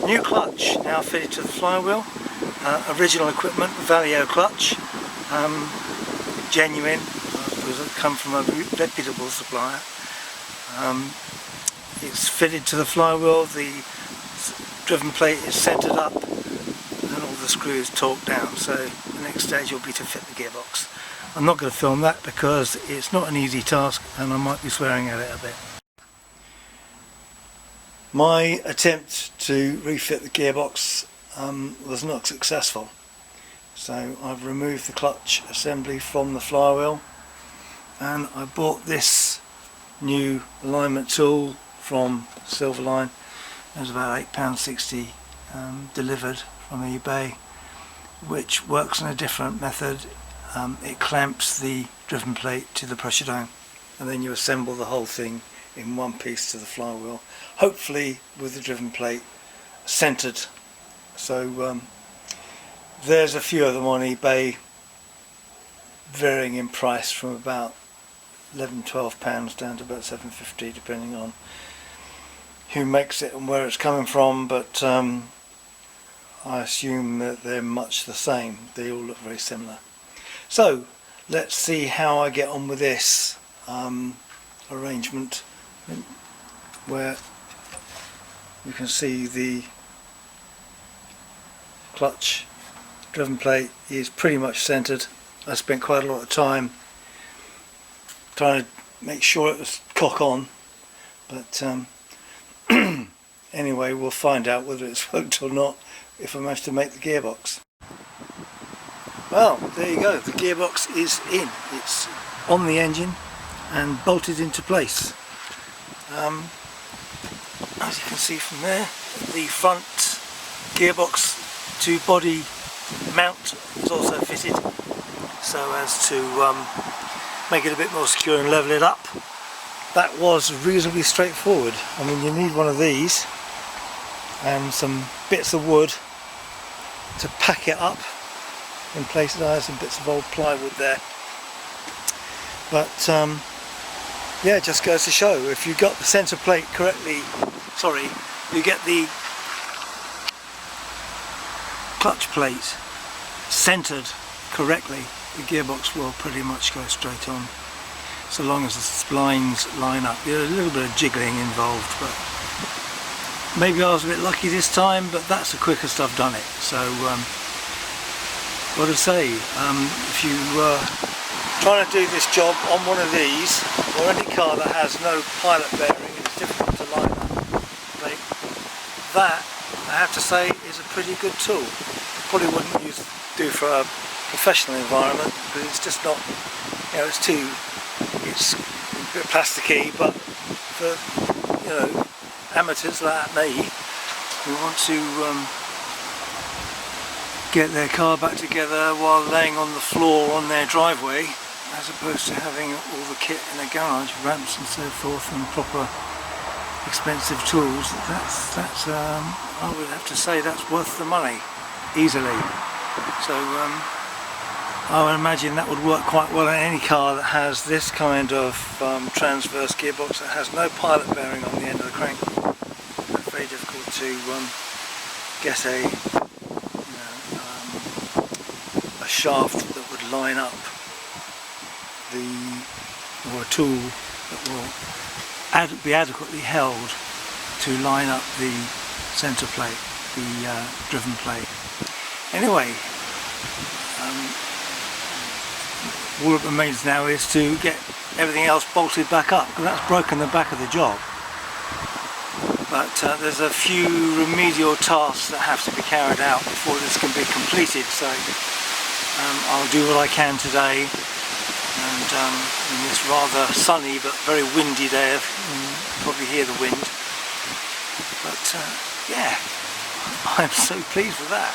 New clutch now fitted to the flywheel. Original equipment, Valio clutch, genuine, because it come from a reputable supplier. It's fitted to the flywheel, the driven plate is centered up and all the screws torqued down, so the next stage will be to fit the gearbox. I'm not going to film that because it's not an easy task and I might be swearing at it a bit. My attempt to refit the gearbox was not successful, so I've removed the clutch assembly from the flywheel, and I bought this new alignment tool from Silverline. It was about £8.60 delivered from eBay, which works in a different method. It clamps the driven plate to the pressure dome, and then you assemble the whole thing in one piece to the flywheel, hopefully with the driven plate centered. So there's a few of them on eBay, varying in price from about £11–12 down to about £7.50, depending on who makes it and where it's coming from, but I assume that they're much the same. They all look very similar. So let's see how I get on with this arrangement, where you can see the clutch driven plate is pretty much centered. I spent quite a lot of time trying to make sure it was cock on, but anyway, we'll find out whether it's worked or not if I manage to make the gearbox. Well, there you go, the gearbox is in. It's on the engine and bolted into place. As you can see from there, the front gearbox to body mount is also fitted so as to make it a bit more secure and level it up. That was reasonably straightforward. I mean, you need one of these and some bits of wood to pack it up in places. I have some bits of old plywood there, but yeah, it just goes to show, if you got the centre plate correctly, you get the clutch plate centered correctly, the gearbox will pretty much go straight on, so long as the splines line up. There's a little bit of jiggling involved, but maybe I was a bit lucky this time, but that's the quickest I've done it. So what to say, if you trying to do this job on one of these or any car that has no pilot bearing and it's difficult to line up, that I have to say is a pretty good tool. Probably wouldn't do for a professional environment because it's just not, you know, it's a bit plasticky, but for, you know, amateurs like me who want to get their car back together while laying on the floor on their driveway, as opposed to having all the kit in a garage, ramps and so forth, and proper expensive tools, that's I would have to say that's worth the money, easily. So I would imagine that would work quite well in any car that has this kind of transverse gearbox that has no pilot bearing on the end of the crank. It's very difficult to get a shaft that would line up or a tool that will be adequately held to line up the centre plate, the driven plate. Anyway, all that remains now is to get everything else bolted back up, because that's broken the back of the job. But there's a few remedial tasks that have to be carried out before this can be completed, so I'll do what I can today, and in this rather sunny but very windy day, you can probably hear the wind, but yeah, I'm so pleased with that.